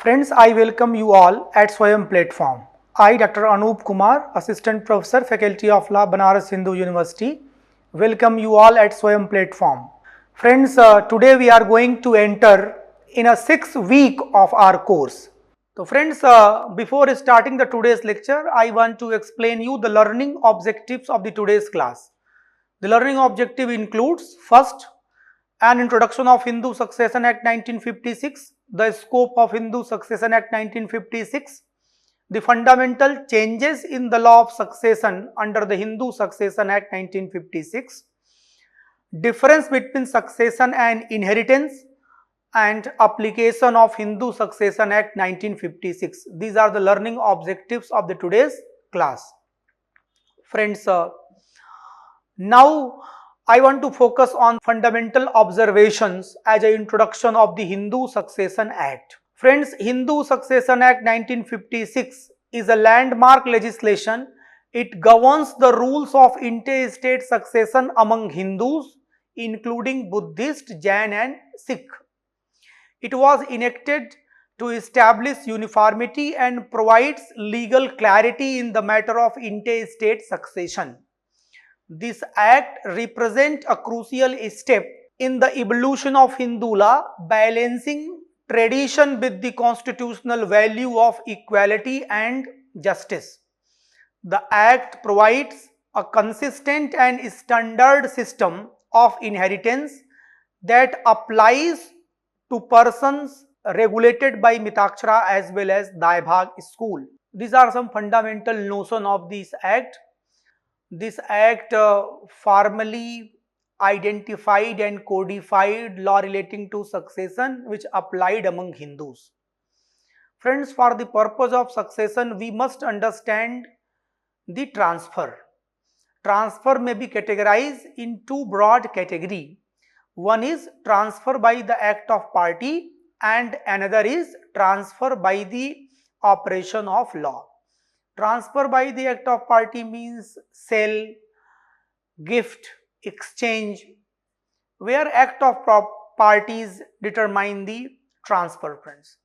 Friends, I welcome you all at Swayam platform. I, Dr. Anup Kumar, Assistant Professor, Faculty of Law, Banaras Hindu University, welcome you all at Swayam platform. Friends, today we are going to enter in a 6th week of our course. So friends, before starting the today's lecture, I want to explain you the learning objectives of the today's class. The learning objective includes first, an introduction of Hindu Succession Act 1956, the scope of Hindu Succession Act 1956, the fundamental changes in the law of succession under the Hindu Succession Act 1956, difference between succession and inheritance, and application of Hindu Succession Act 1956. These are the learning objectives of the today's class. Friends, now I want to focus on fundamental observations as an introduction of the Hindu Succession Act. Friends, Hindu Succession Act 1956 is a landmark legislation. It governs the rules of interstate succession among Hindus, including Buddhist, Jain and Sikh. It was enacted to establish uniformity and provides legal clarity in the matter of interstate succession. This act represents a crucial step in the evolution of Hindu law, balancing tradition with the constitutional value of equality and justice. The act provides a consistent and standard system of inheritance that applies to persons regulated by Mitakshara as well as Daibhag school. These are some fundamental notions of this act. This act formally identified and codified law relating to succession which applied among Hindus. Friends, for the purpose of succession, we must understand the transfer. Transfer may be categorized in two broad categories. One is transfer by the act of party and another is transfer by the operation of law. Transfer by the act of party means sale, gift, exchange, where act of parties determine the transfer, friends.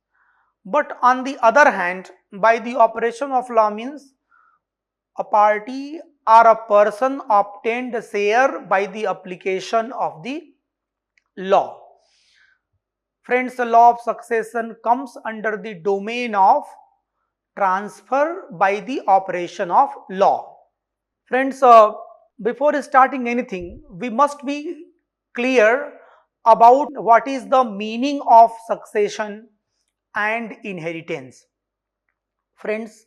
But on the other hand, by the operation of law means a party or a person obtained a share by the application of the law. Friends, the law of succession comes under the domain of transfer by the operation of law. Friends, before starting anything, we must be clear about what is the meaning of succession and inheritance. Friends,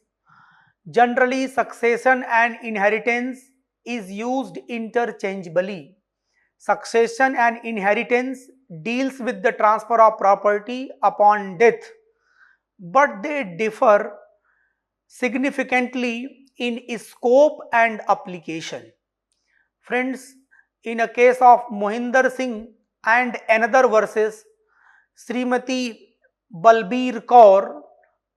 generally succession and inheritance is used interchangeably. Succession and inheritance deals with the transfer of property upon death, but they differ significantly in scope and application. Friends, in a case of Mohinder Singh and another versus Srimati Balbir Kaur,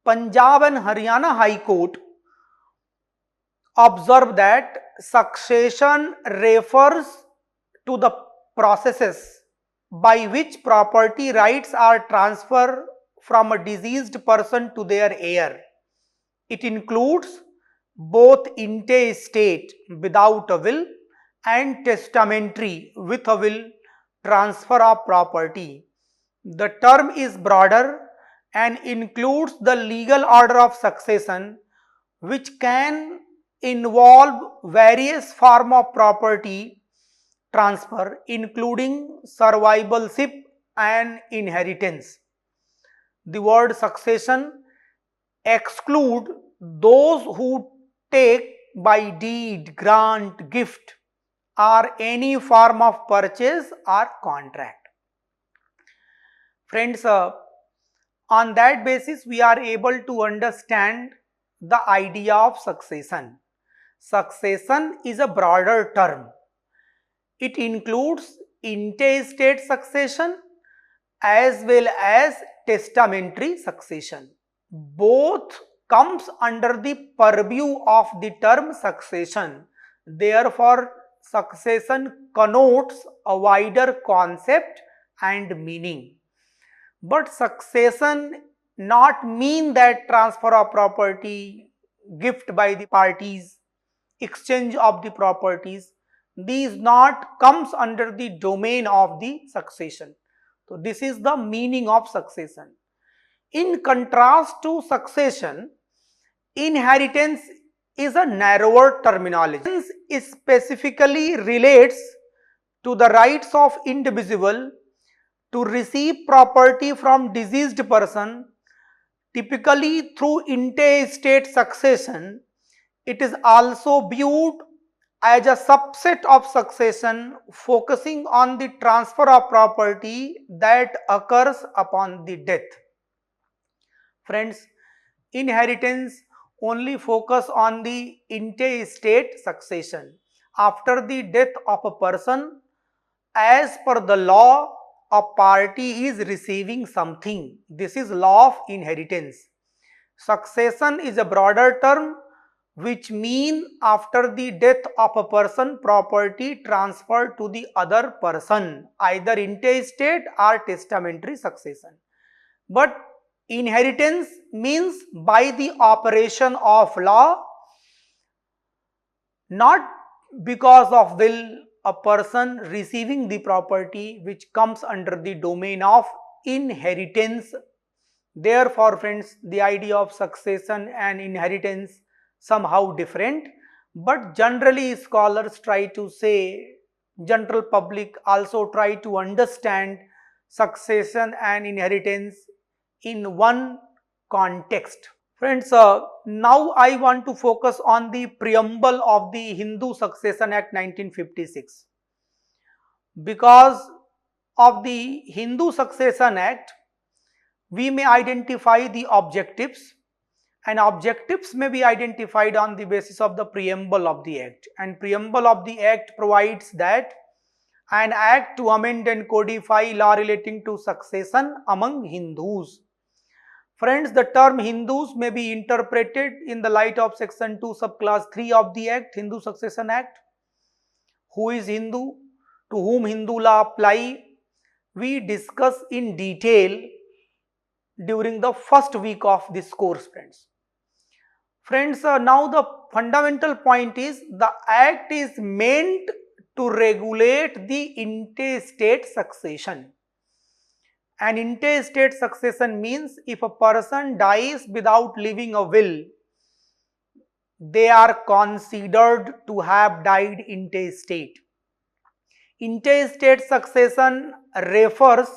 Punjab and Haryana High Court observed that succession refers to the processes by which property rights are transferred from a deceased person to their heir. It includes both intestate without a will and testamentary with a will transfer of property. The term is broader and includes the legal order of succession, which can involve various forms of property transfer including survivalship and inheritance. The word succession exclude those who take by deed, grant, gift or any form of purchase or contract. Friends, on that basis we are able to understand the idea of succession. Succession is a broader term. It includes intestate succession as well as testamentary succession. Both comes under the purview of the term succession. Therefore, succession connotes a wider concept and meaning. But succession not mean that transfer of property, gift by the parties, exchange of the properties, these not comes under the domain of the succession. So this is the meaning of succession. In contrast to succession, inheritance is a narrower terminology. It specifically relates to the rights of individual to receive property from deceased person, typically through intestate succession. It is also viewed as a subset of succession focusing on the transfer of property that occurs upon the death. Friends, inheritance only focus on the intestate succession. After the death of a person, as per the law, a party is receiving something. This is law of inheritance. Succession is a broader term which mean after the death of a person, property transferred to the other person, either intestate or testamentary succession. But inheritance means by the operation of law, not because of will, a person receiving the property which comes under the domain of inheritance. Therefore, friends, the idea of succession and inheritance somehow different, but generally scholars try to say, general public also try to understand succession and inheritance in one context. Friends, now I want to focus on the preamble of the Hindu Succession Act 1956. Because of the Hindu Succession Act, we may identify the objectives, and objectives may be identified on the basis of the preamble of the act, and preamble of the act provides that an act to amend and codify law relating to succession among Hindus. Friends, the term Hindus may be interpreted in the light of section 2 subclass 3 of the act, Hindu Succession Act. Who is Hindu? To whom Hindu law apply? We discuss in detail during the first week of this course, friends. Friends, now the fundamental point is the act is meant to regulate the intestate succession. An intestate succession means if a person dies without leaving a will, they are considered to have died intestate. Intestate succession refers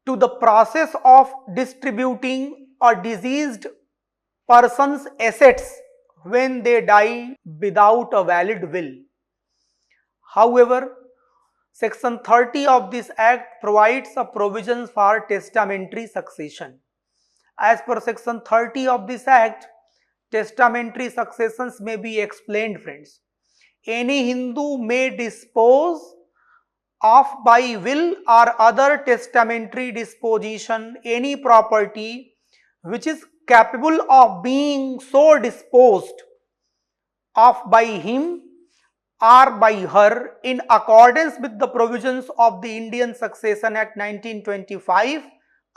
to the process of distributing a deceased person's assets when they die without a valid will. However, Section 30 of this Act provides a provisions for testamentary succession. As per Section 30 of this Act, testamentary successions may be explained, friends. Any Hindu may dispose of by will or other testamentary disposition any property which is capable of being so disposed of by him or by her in accordance with the provisions of the Indian Succession Act 1925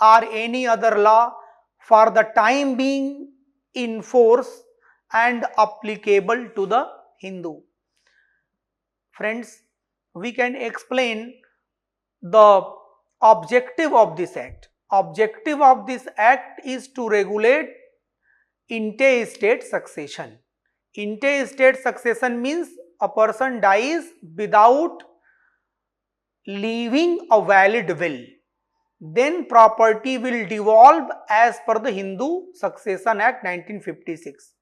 or any other law for the time being in force and applicable to the Hindu. Friends, we can explain the objective of this act. Objective of this act is to regulate intestate succession. Intestate succession means a person dies without leaving a valid will. Then property will devolve as per the Hindu Succession Act 1956.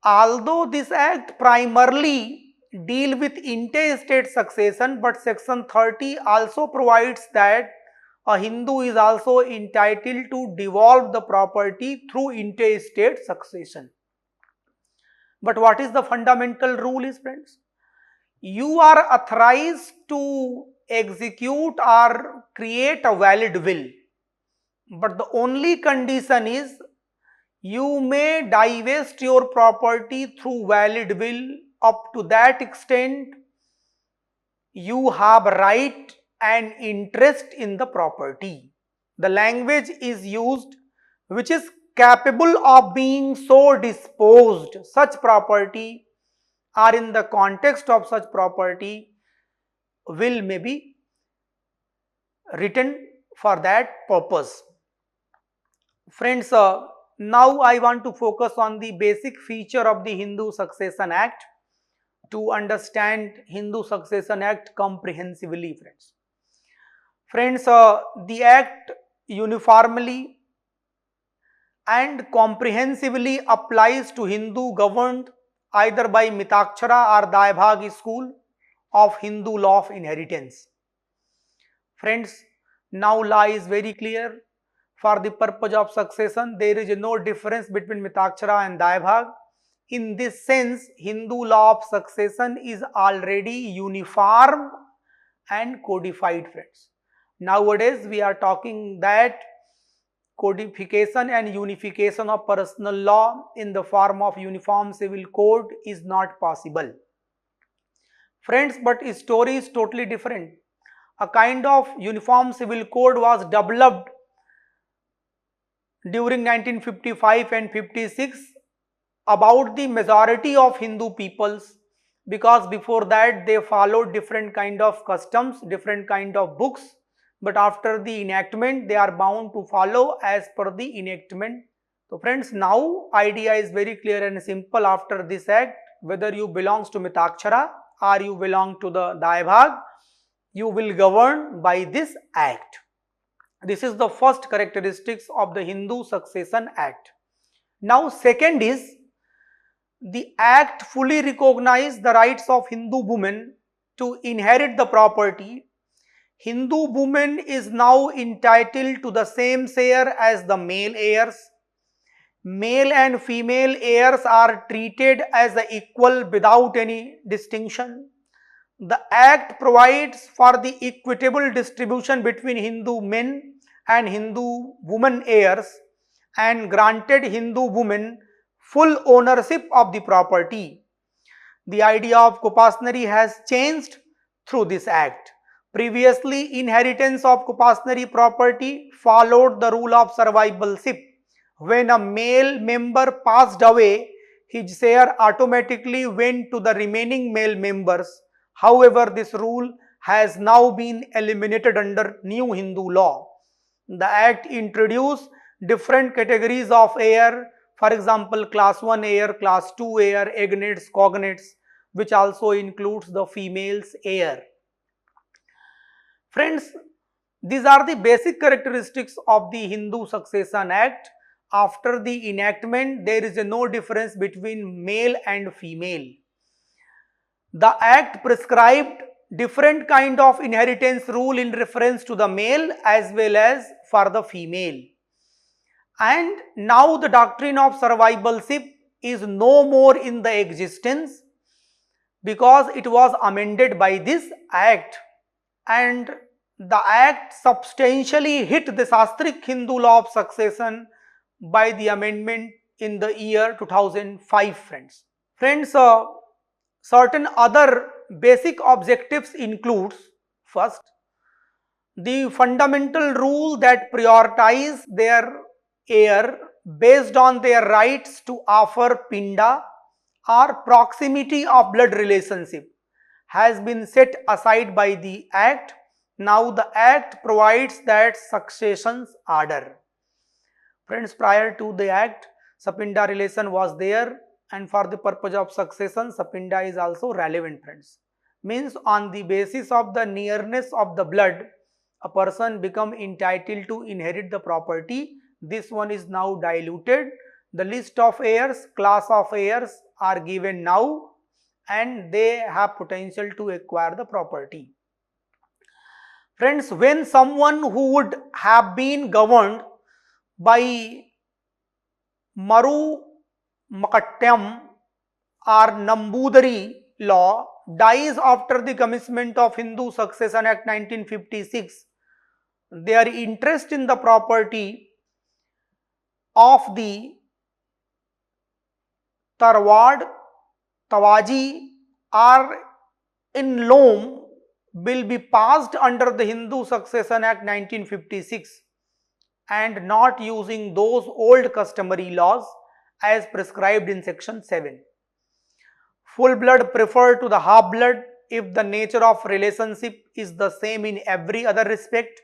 Although this act primarily deal with intestate succession, but section 30 also provides that a Hindu is also entitled to devolve the property through intestate succession. But what is the fundamental rule is, friends? You are authorized to execute or create a valid will, but the only condition is you may divest your property through valid will up to that extent you have right and interest in the property. the language is used which is capable of being so disposed, such property or in the context of such property will may be written for that purpose. Friends, now I want to focus on the basic feature of the Hindu Succession Act to understand Hindu Succession Act comprehensively, friends. Friends, the act uniformly and comprehensively applies to Hindu governed either by Mitakshara or Daibhag school of Hindu law of inheritance. Friends, now law is very clear. For the purpose of succession, there is no difference between Mitakshara and Daibhag. In this sense, Hindu law of succession is already uniform and codified, friends. Nowadays, we are talking that codification and unification of personal law in the form of uniform civil code is not possible. Friends, but his story is totally different. A kind of uniform civil code was developed during 1955 and 56 about the majority of Hindu peoples, because before that they followed different kind of customs, different kind of books, but after the enactment they are bound to follow as per the enactment. So friends, now idea is very clear and simple after this act. Whether you belongs to Mitakshara or you belong to the Daibhag, you will govern by this act. This is the first characteristics of the Hindu Succession Act. Now second is, the act fully recognizes the rights of Hindu women to inherit the property. Hindu women is now entitled to the same share as the male heirs. Male and female heirs are treated as equal without any distinction. The act provides for the equitable distribution between Hindu men and Hindu women heirs and granted Hindu women full ownership of the property. The idea of kopasnari has changed through this act. Previously, inheritance of kopasnari property followed the rule of survivalship. When a male member passed away, his share automatically went to the remaining male members. However, this rule has now been eliminated under new Hindu law. The act introduced different categories of heir, for example, class 1 heir, class 2 heir, agnates, cognates, which also includes the female's heir. Friends, these are the basic characteristics of the Hindu Succession Act. After the enactment, there is no difference between male and female. The act prescribed different kind of inheritance rule in reference to the male as well as for the female. And now the doctrine of survivalship is no more in the existence because it was amended by this act, and the act substantially hit the Shastric Hindu law of succession by the amendment in the year 2005, friends. Friends, certain other basic objectives includes, first, the fundamental rule that prioritize their heir based on their rights to offer pinda or proximity of blood relationship has been set aside by the act. Now the act provides that succession's order. Friends, prior to the act, Sapinda relation was there, and for the purpose of succession, Sapinda is also relevant, friends. Means on the basis of the nearness of the blood, a person become entitled to inherit the property. This one is now diluted. The list of heirs, class of heirs are given now, and they have potential to acquire the property. Friends, when someone who would have been governed by Maru Makatyam or Nambudari law dies after the commencement of Hindu Succession Act 1956, their interest in the property of the Tarwad, Tawaji or in-law will be passed under the Hindu Succession Act 1956. and not using those old customary laws as prescribed in section 7. Full blood preferred to the half blood if the nature of relationship is the same in every other respect.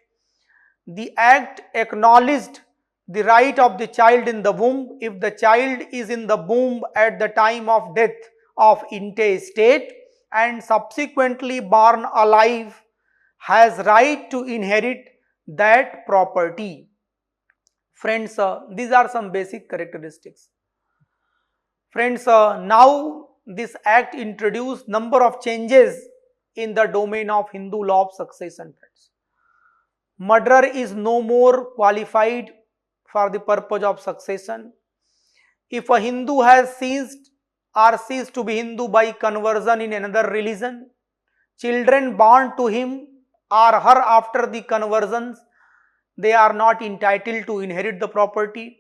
The act acknowledged the right of the child in the womb if the child is in the womb at the time of death of intestate and subsequently born alive, has right to inherit that property. Friends, these are some basic characteristics. Friends, now this act introduced number of changes in the domain of Hindu law of succession. Friends, murderer is no more qualified for the purpose of succession. If a Hindu has ceased to be Hindu by conversion in another religion, children born to him or her after the conversions, they are not entitled to inherit the property.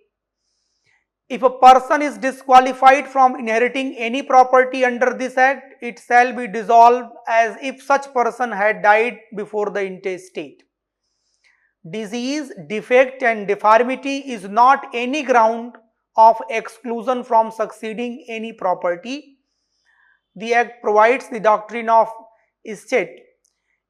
If a person is disqualified from inheriting any property under this act, it shall be dissolved as if such person had died before the intestate. Disease, defect and deformity is not any ground of exclusion from succeeding any property. The act provides the doctrine of estate.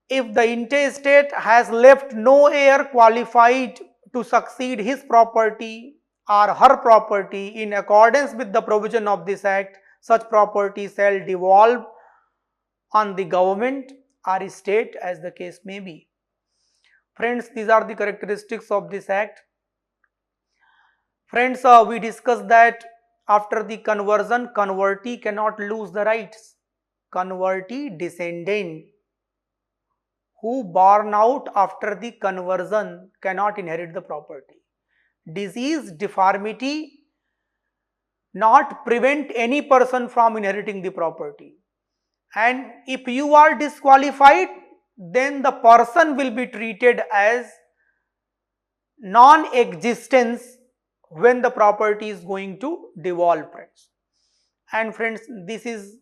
If the intestate has left no heir qualified to succeed his property or her property in accordance with the provision of this act, such property shall devolve on the government or state as the case may be. Friends, these are the characteristics of this act. Friends, we discussed that after the conversion, convertee cannot lose the rights. Convertee descendant who born out after the conversion cannot inherit the property. Disease, deformity not prevent any person from inheriting the property. And if you are disqualified, then the person will be treated as non-existence when the property is going to devolve, friends. And friends, this is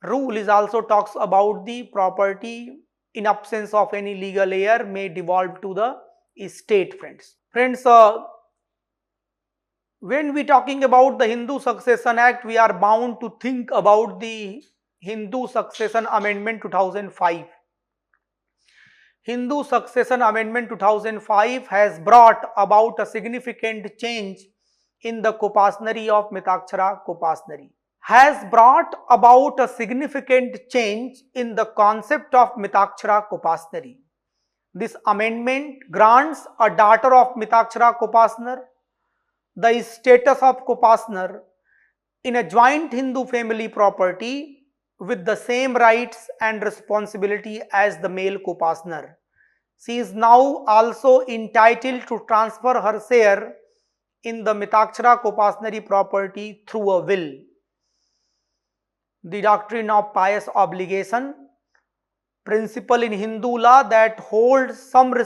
rule is also talks about the property in absence of any legal heir may devolve to the estate, friends. Friends, when we talking about the Hindu Succession Act, we are bound to think about the Hindu Succession Amendment 2005. Hindu Succession Amendment 2005 has brought about a significant change in the Kopasnari of Mitakshara Kopasnari. Has brought about a significant change in the concept of Mitakshara Kopasnari. This amendment grants a daughter of Mitakshara Kopasnar the status of Kopasnar in a joint Hindu family property with the same rights and responsibility as the male Kopasnar. She is now also entitled to transfer her share in the Mitakshara Kopasnari property through a will. The doctrine of pious obligation, principle in Hindu law that holds sons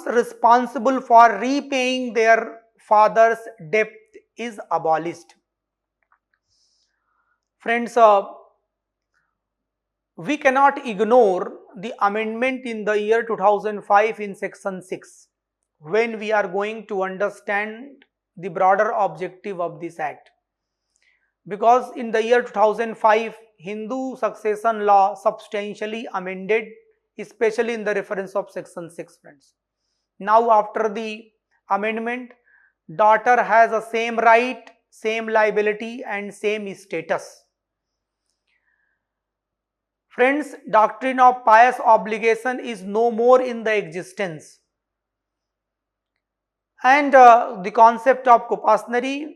responsible for repaying their father's debt is abolished. Friends, we cannot ignore the amendment in the year 2005 in section 6 when we are going to understand the broader objective of this act, because in the year 2005 Hindu succession law substantially amended, especially in the reference of section 6, friends. Now after the amendment, daughter has a same right, same liability and same status. Friends, doctrine of pious obligation is no more in the existence, and the concept of Kopasnari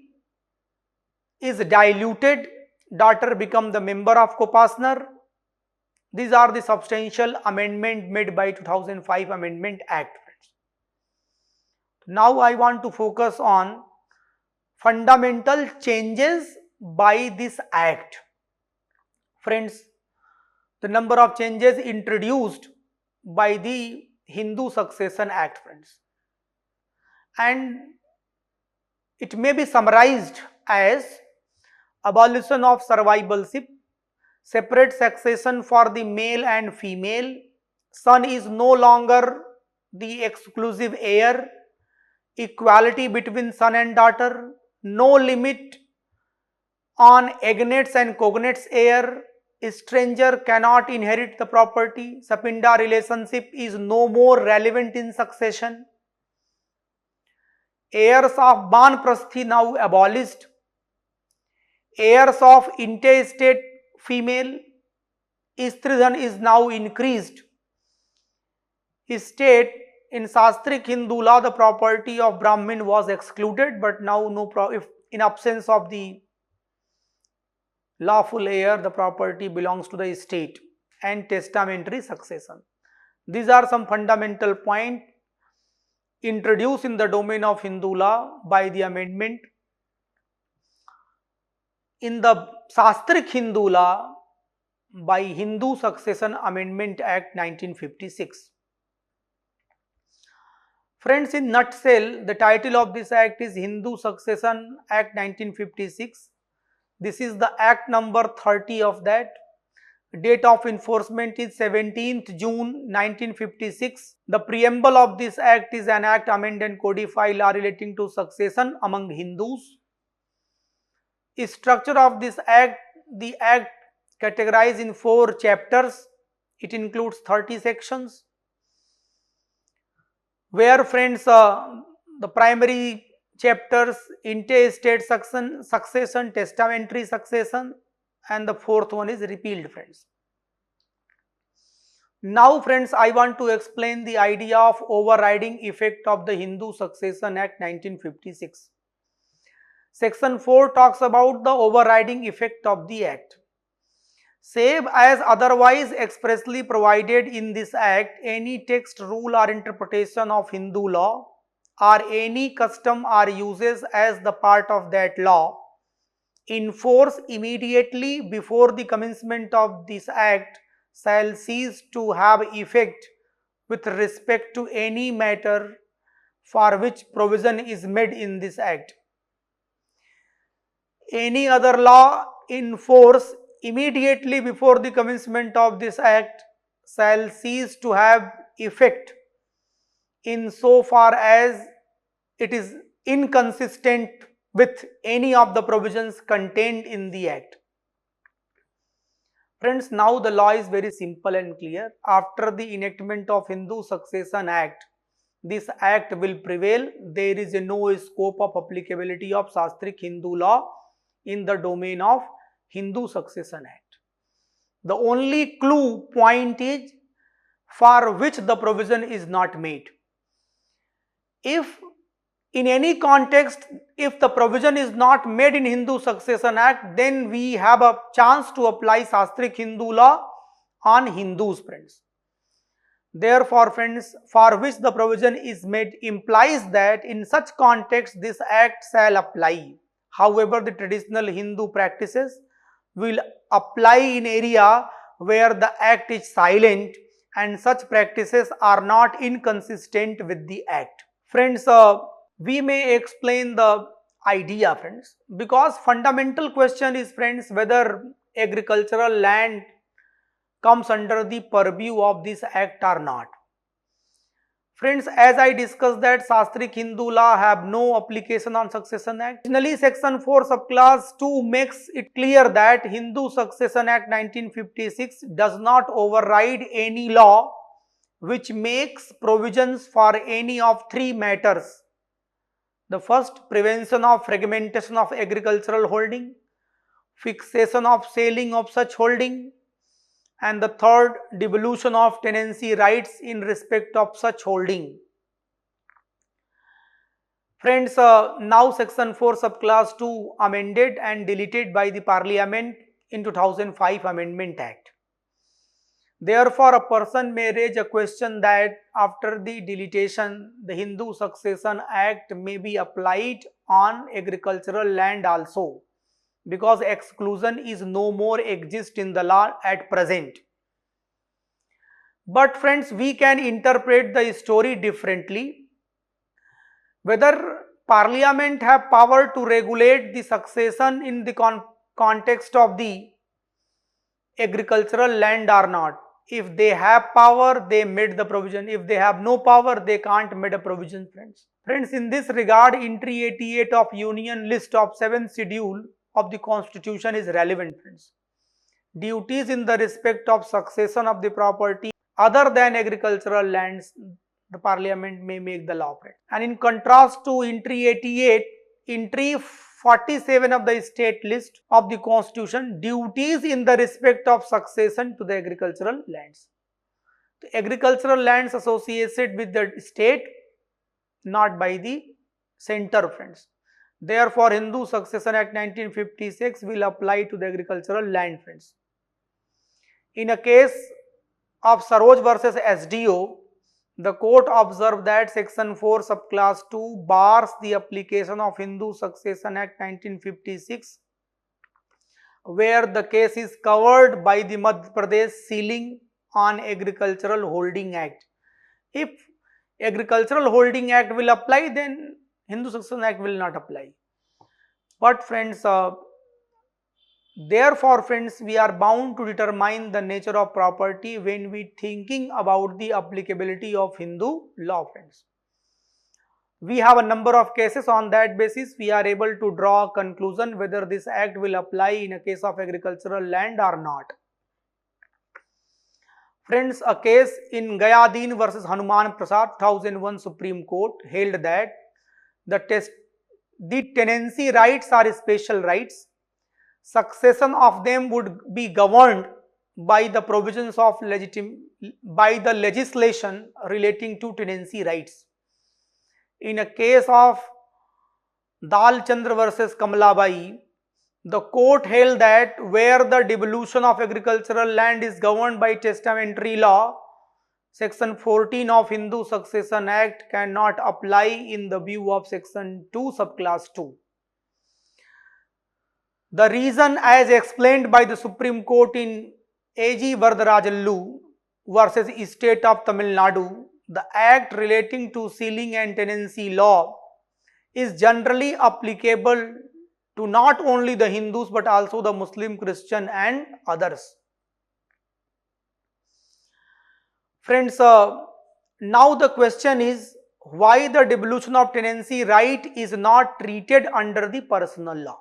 is diluted. Daughter become the member of Kopasnar. These are the substantial amendment made by 2005 Amendment Act. Now I want to focus on fundamental changes by this act. Friends, the number of changes introduced by the Hindu Succession Act, friends, and it may be summarized as abolition of survivalship, separate succession for the male and female, son is no longer the exclusive heir, equality between son and daughter, no limit on agnates and cognates heir, stranger cannot inherit the property, Sapinda relationship is no more relevant in succession, heirs of Banprasthi now abolished, heirs of intestate female, Stridhan is now increased. State in Shastrik Hindu law the property of Brahmin was excluded, but now if in absence of the lawful heir the property belongs to the state, and testamentary succession. These are some fundamental points introduced in the domain of Hindu law by the amendment. In the Shastrik Hindu law by Hindu Succession Amendment Act 1956. Friends, in nutshell, the title of this act is Hindu Succession Act 1956. This is the act number 30 of that. Date of enforcement is 17th June 1956. The preamble of this act is an act amend and codify law relating to succession among Hindus. Structure of this act, the act categorized in 4 chapters. It includes 30 sections. Where friends, the primary chapters intestate succession, testamentary succession, and the 4th one is repealed, friends. Now friends, I want to explain the idea of overriding effect of the Hindu Succession Act 1956. Section 4 talks about the overriding effect of the act. Save as otherwise expressly provided in this act, any text, rule or interpretation of Hindu law or any custom or uses as the part of that law in force immediately before the commencement of this act shall cease to have effect with respect to any matter for which provision is made in this act. Any other law in force immediately before the commencement of this act shall cease to have effect in so far as it is inconsistent with any of the provisions contained in the act. Friends, now the law is very simple and clear. After the enactment of Hindu Succession Act, this act will prevail. There is no scope of applicability of Shastrik Hindu law in the domain of Hindu Succession Act. The only clue point is for which the provision is not made. If in any context, if the provision is not made in Hindu Succession Act, then we have a chance to apply Shastrik Hindu law on Hindus, friends. Therefore, friends, for which the provision is made implies that in such context this act shall apply. However, the traditional Hindu practices will apply in area where the act is silent and such practices are not inconsistent with the act. Friends, we may explain the idea, friends, because fundamental question is, friends, whether agricultural land comes under the purview of this act or not. Friends, as I discussed that Shastrik Hindu law have no application on Succession Act. Additionally, section 4 subclass 2 makes it clear that Hindu Succession Act 1956 does not override any law which makes provisions for any of 3 matters. The first, prevention of fragmentation of agricultural holding, fixation of selling of such holding, and the third, devolution of tenancy rights in respect of such holding. Friends, now section 4 subclass 2 amended and deleted by the Parliament in 2005 Amendment Act. Therefore, a person may raise a question that after the deletion, the Hindu Succession Act may be applied on agricultural land also, because exclusion is no more exist in the law at present. But friends, we can interpret the story differently. Whether Parliament have power to regulate the succession in the context of the agricultural land or not, If they have power, they made the provision. If they have no power, they can't make a provision, friends. Friends, in this regard, entry 88 of Union List of 7th Schedule of the Constitution is relevant, friends. Duties in the respect of succession of the property other than agricultural lands, the Parliament may make the law, friends. And in contrast to entry 88, entry 47 of the state list of the Constitution, duties in the respect of succession to the agricultural lands. The agricultural lands associated with the state, not by the center, friends. Therefore, Hindu Succession Act 1956 will apply to the agricultural land, friends. In a case of Saroj versus SDO, the court observed that section 4 subclass 2 bars the application of Hindu Succession Act 1956 where the case is covered by the Madhya Pradesh Ceiling on Agricultural Holding Act. If Agricultural Holding Act will apply, then Hindu Succession Act will not apply. But friends, therefore, friends, we are bound to determine the nature of property when we thinking about the applicability of Hindu law, friends. We have a number of cases. On that basis, we are able to draw a conclusion whether this act will apply in a case of agricultural land or not. Friends, a case in Gayadeen versus Hanuman Prasad 2001 Supreme Court held that the tenancy rights are special rights. Succession of them would be governed by the provisions of the legislation relating to tenancy rights. In a case of Dal Chandra versus Kamalabai, the court held that where the devolution of agricultural land is governed by testamentary law, section 14 of Hindu Succession Act cannot apply in the view of section 2 subclass 2. The reason, as explained by the Supreme Court in A.G. Varadarajallu versus State of Tamil Nadu, the act relating to sealing and tenancy law is generally applicable to not only the Hindus but also the Muslim, Christian and others. Friends, now the question is why the devolution of tenancy right is not treated under the personal law.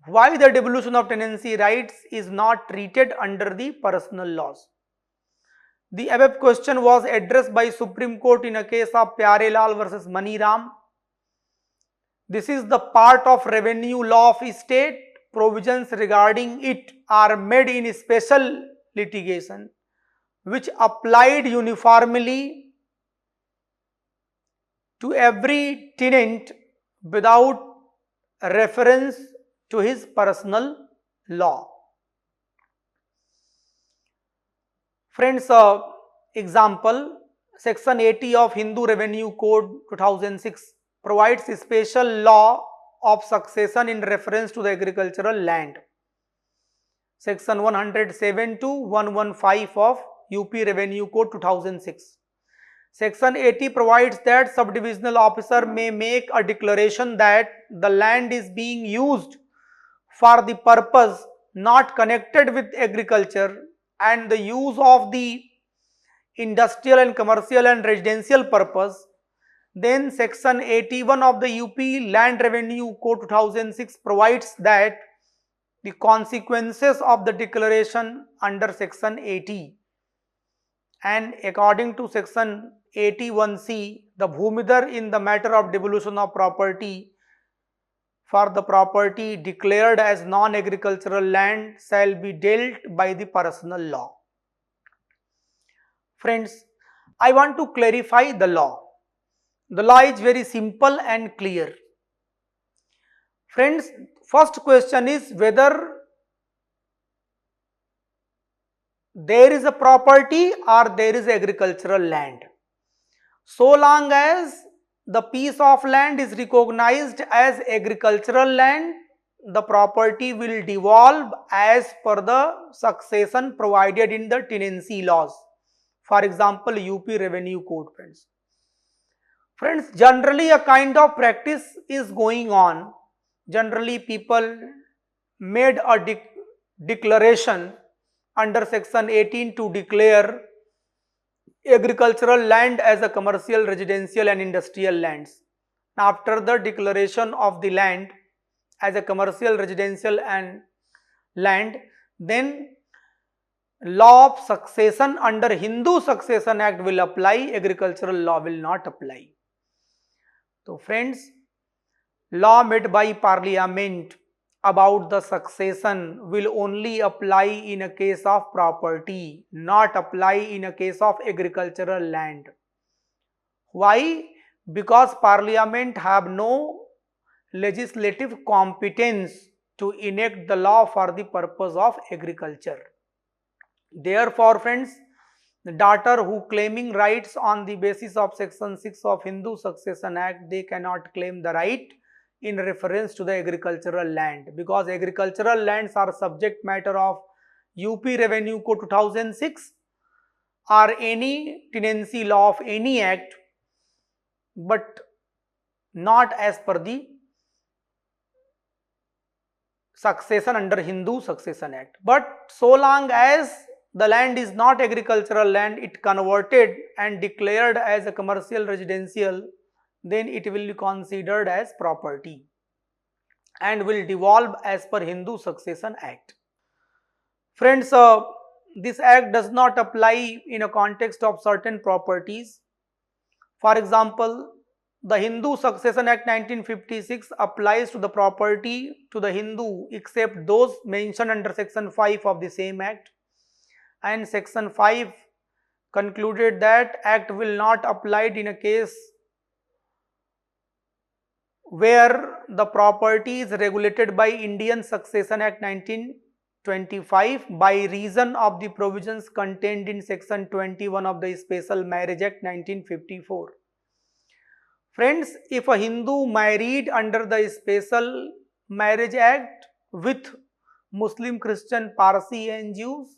Why the devolution of tenancy rights is not treated under the personal laws? The above question was addressed by Supreme Court in a case of Pyare Lal versus Mani Ram. This is the part of revenue law of state. Provisions regarding it are made in special litigation which applied uniformly to every tenant without reference to his personal law. Friends, example, section 80 of Hindu Revenue Code 2006 provides a special law of succession in reference to the agricultural land. Section 107 to 115 of UP Revenue Code 2006. Section 80 provides that subdivisional officer may make a declaration that the land is being used for the purpose not connected with agriculture and the use of the industrial and commercial and residential purpose. Then section 81 of the UP Land Revenue Code 2006 provides that the consequences of the declaration under section 80, and according to section 81C, the Bhumidhar in the matter of devolution of property for the property declared as non-agricultural land shall be dealt by the personal law. Friends, I want to clarify the law. The law is very simple and clear. Friends, first question is whether there is a property or there is agricultural land. So long as the piece of land is recognized as agricultural land, the property will devolve as per the succession provided in the tenancy laws. For example, UP Revenue Code, friends. Friends, generally a kind of practice is going on. Generally people made a declaration under section 18 to declare agricultural land as a commercial, residential and industrial lands. After the declaration of the land as a commercial, residential and land, then law of succession under Hindu Succession Act will apply, agricultural law will not apply. So friends, law made by Parliament about the succession will only apply in a case of property, not apply in a case of agricultural land. Why? Because Parliament have no legislative competence to enact the law for the purpose of agriculture. Therefore, friends, the daughter who claiming rights on the basis of section 6 of Hindu Succession Act, they cannot claim the right in reference to the agricultural land, because agricultural lands are subject matter of UP Revenue Code 2006 or any tenancy law of any act, but not as per the succession under Hindu Succession Act. But so long as the land is not agricultural land, it converted and declared as a commercial, residential, then it will be considered as property and will devolve as per Hindu Succession Act. Friends, this act does not apply in a context of certain properties. For example, the Hindu Succession Act 1956 applies to the property to the Hindu except those mentioned under section 5 of the same act, and section 5 concluded that act will not apply in a case where the property is regulated by Indian Succession Act 1925 by reason of the provisions contained in section 21 of the Special Marriage Act 1954. Friends, if a Hindu married under the Special Marriage Act with Muslim, Christian, Parsi and Jews,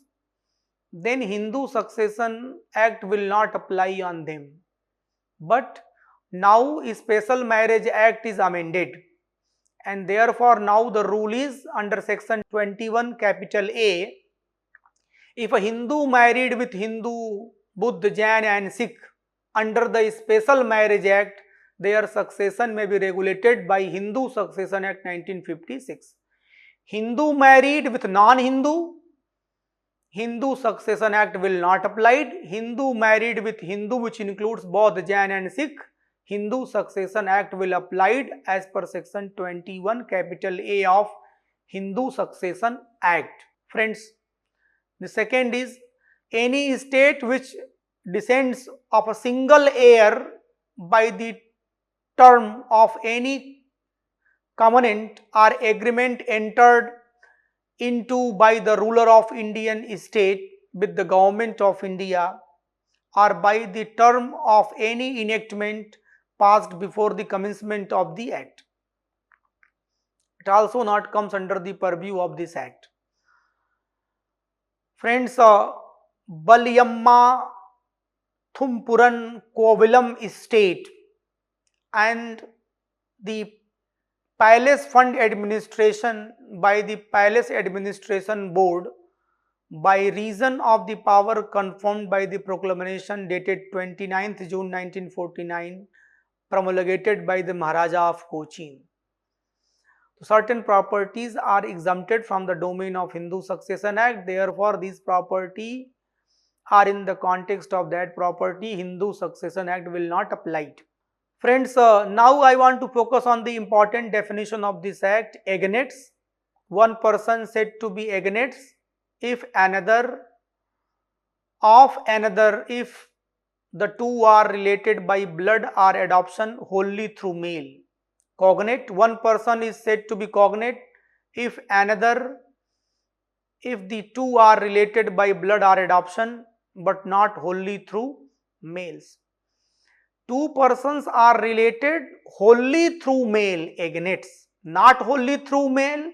then Hindu Succession Act will not apply on them. But now Special Marriage Act is amended, and therefore now the rule is under section 21 capital A, if a Hindu married with Hindu, Buddha, Jain and Sikh under the Special Marriage Act, their succession may be regulated by Hindu Succession Act 1956. Hindu married with non-Hindu, Hindu Succession Act will not apply. Hindu married with Hindu, which includes both Jain and Sikh, Hindu Succession Act will apply as per section 21 capital A of Hindu Succession Act. Friends, the second is any state which descends of a single heir by the term of any covenant or agreement entered into by the ruler of Indian state with the government of India, or by the term of any enactment passed before the commencement of the act. It also not comes under the purview of this act. Friends, Balyamma Thumpuran Kovilam estate and the Palace Fund Administration by the Palace Administration Board by reason of the power confirmed by the proclamation dated 29th June 1949 promulgated by the Maharaja of Cochin. Certain properties are exempted from the domain of Hindu Succession Act, therefore these property are in the context of that property, Hindu Succession Act will not apply. Friends, now I want to focus on the important definition of this act, agnates. One person said to be agnates if another of another, if the two are related by blood or adoption wholly through male. Cognate, one person is said to be cognate if another, if the two are related by blood or adoption but not wholly through males. Two persons are related wholly through male, agnates, not wholly through male,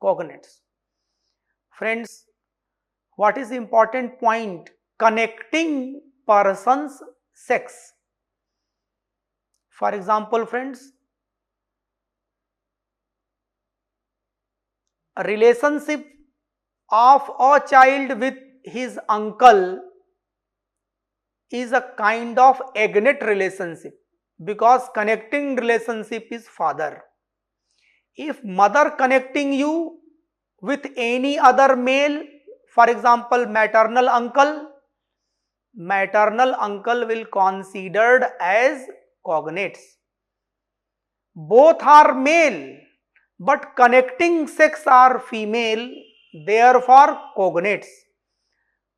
cognates. Friends, what is the important point? Connecting persons' sex. For example, friends, a relationship of a child with his uncle is a kind of agnate relationship, because connecting relationship is father. If mother connecting you with any other male, for example maternal uncle will considered as cognates. Both are male, but connecting sex are female, therefore cognates.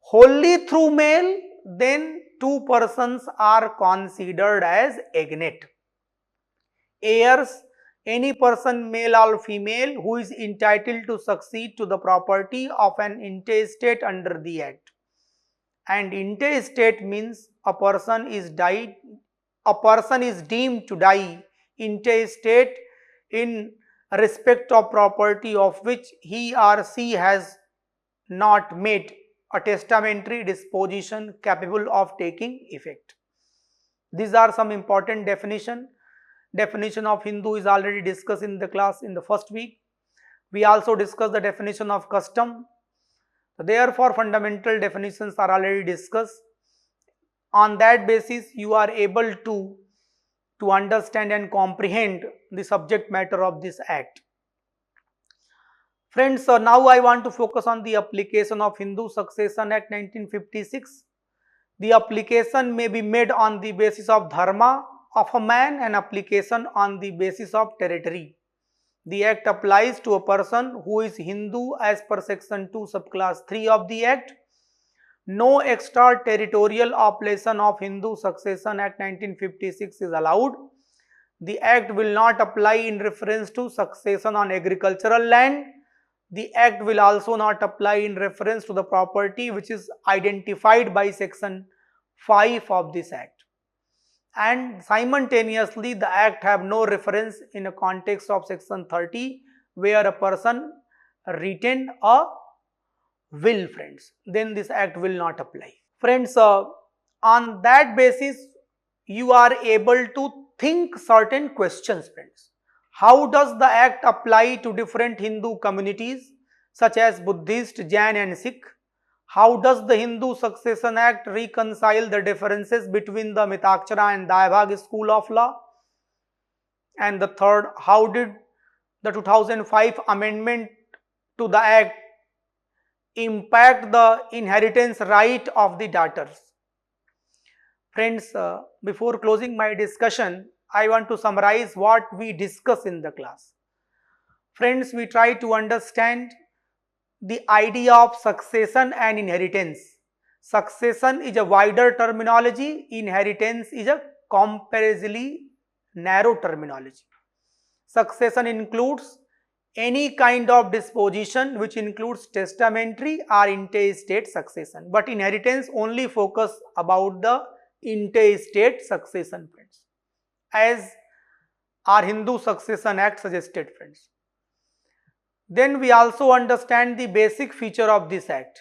Wholly through male, then two persons are considered as agnate. Heirs, any person male or female who is entitled to succeed to the property of an intestate under the act. And intestate means a person is deemed to die intestate in respect of property of which he or she has not made a testamentary disposition capable of taking effect. These are some important definition. Definition of Hindu is already discussed in the class in the first week. We also discussed the definition of custom. Therefore, fundamental definitions are already discussed. On that basis, you are able to understand and comprehend the subject matter of this act. Friends, now I want to focus on the application of Hindu Succession Act 1956. The application may be made on the basis of dharma of a man and application on the basis of territory. The act applies to a person who is Hindu as per section 2 subclass 3 of the act. No extraterritorial appellation of Hindu Succession Act 1956 is allowed. The act will not apply in reference to succession on agricultural land. The act will also not apply in reference to the property which is identified by section 5 of this act. And simultaneously, the act have no reference in a context of section 30 where a person retained a will, friends. Then this act will not apply. Friends, on that basis, you are able to think certain questions, friends. How does the act apply to different Hindu communities such as Buddhist, Jain and Sikh? How does the Hindu Succession Act reconcile the differences between the Mitakshara and Daibhag school of law? And the third, how did the 2005 amendment to the act impact the inheritance right of the daughters? Friends, before closing my discussion, I want to summarize what we discussed in the class. Friends, we try to understand the idea of succession and inheritance. Succession is a wider terminology, inheritance is a comparatively narrow terminology. Succession includes any kind of disposition which includes testamentary or intestate succession, but inheritance only focus about the intestate succession, friends, as our Hindu Succession Act suggested, friends. Then we also understand the basic feature of this act.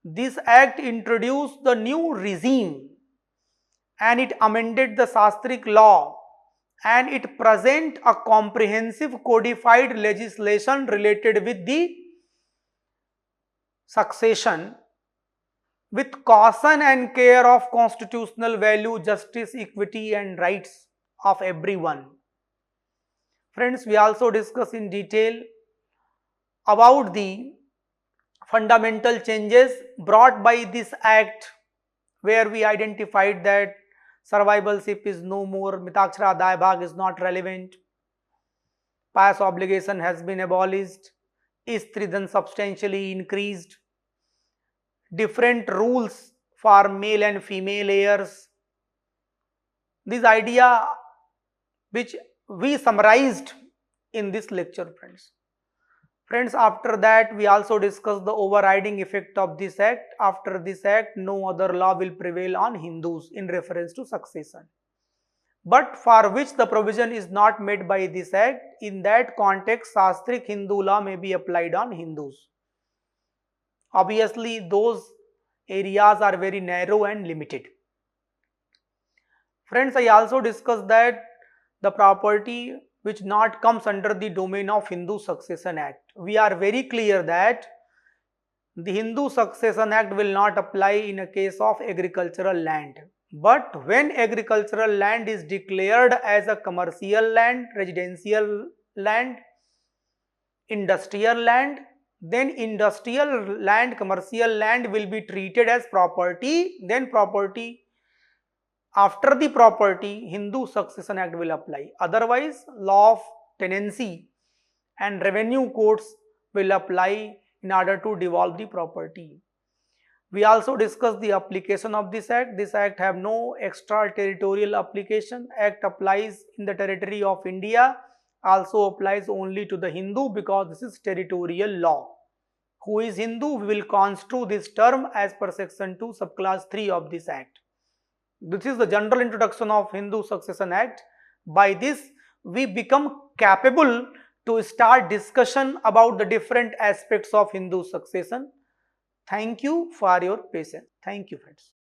This act introduced the new regime and it amended the Shastric law and it present a comprehensive codified legislation related with the succession with caution and care of constitutional value, justice, equity and rights of everyone. Friends, we also discuss in detail about the fundamental changes brought by this act, where we identified that survivalship is no more, Mitakshara Daibhag is not relevant, pious obligation has been abolished, Istridhan substantially increased, different rules for male and female heirs. This idea which we summarized in this lecture, friends. Friends, after that we also discussed the overriding effect of this act. After this act, no other law will prevail on Hindus in reference to succession, but for which the provision is not made by this act. In that context, Shastric Hindu law may be applied on Hindus. Obviously, those areas are very narrow and limited. Friends, I also discussed that the property which not comes under the domain of Hindu Succession Act. We are very clear that the Hindu Succession Act will not apply in a case of agricultural land. But when agricultural land is declared as a commercial land, residential land, industrial land, then industrial land, commercial land will be treated as property, then property. After the property, Hindu Succession Act will apply. Otherwise, law of tenancy and revenue codes will apply in order to devolve the property. We also discussed the application of this act. This act have no extraterritorial application. Act applies in the territory of India, also applies only to the Hindu because this is territorial law. Who is Hindu? We will construe this term as per section 2 subclass 3 of this act. This is the general introduction of Hindu Succession Act. By this, we become capable to start discussion about the different aspects of Hindu succession. Thank you for your patience. Thank you, friends.